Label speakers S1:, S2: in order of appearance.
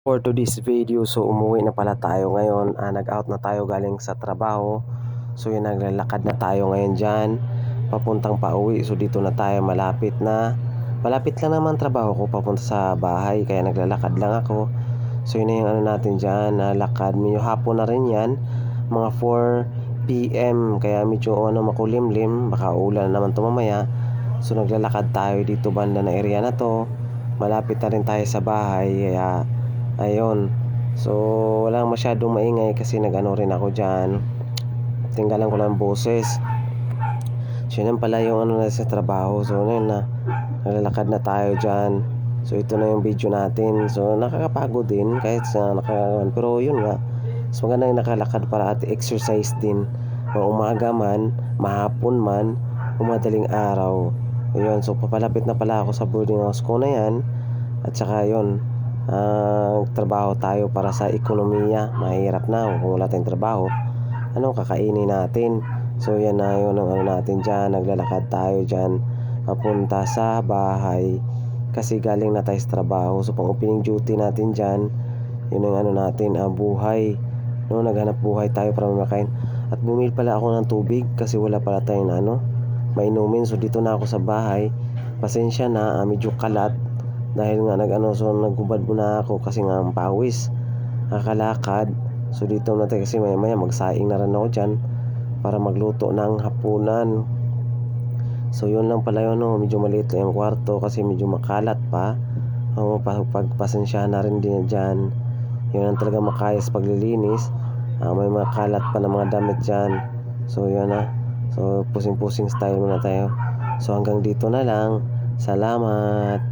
S1: For today's video, so umuwi na pala tayo ngayon. Nag-out na tayo galing sa trabaho. So yun, naglalakad na tayo ngayon dyan, papuntang pauwi. So dito na tayo, malapit na. Malapit lang naman trabaho ko papunta sa bahay, kaya naglalakad lang ako. So yun na yung ano natin dyan, lakad. Medyo hapon na rin yan, mga 4 PM. Kaya medyo makulimlim, baka ulan na naman to mamaya. So naglalakad tayo dito banda na area na to. Malapit na rin tayo sa bahay, kaya ayun. So walang masyadong maingay kasi nag-ano rin ako dyan, tinggalan ko lang boses. So yun pala yung ano na sa trabaho. So yun na, naglalakad na tayo dyan. So ito na yung video natin. So nakakapagod din kahit sa pero yun nga, mas maganda yung nakalakad para at exercise din. Umaga man, mahapon man, madaling araw. Ayun, so papalapit na pala ako sa boarding house ko na yan. At saka yun, trabaho tayo para sa ekonomiya. Mahirap na kung wala tayong trabaho, anong kakainin natin? So yan na yun ang ano natin dyan. Naglalakad tayo dyan papunta sa bahay kasi galing na tayo sa trabaho. So pang opening duty natin dyan, yun ang ano natin, buhay, no? Naghanap buhay tayo para makain. At bumili pala ako ng tubig kasi wala pala tayong mainumin. So dito na ako sa bahay. Pasensya na, medyo kalat dahil nga so naghubad muna ako kasi nga ang pawis, nakalakad. So dito na tayo kasi maya magsaing na rin ako dyan para magluto ng hapunan. So yun lang pala yun, medyo maliit lang yung kwarto kasi medyo makalat pa. Pagpasensyahan na rin din dyan. Yun ang talaga makayas paglilinis. May makalat pa na mga damit dyan. So yun na. So pusing-pusing style muna tayo. So hanggang dito na lang. Salamat.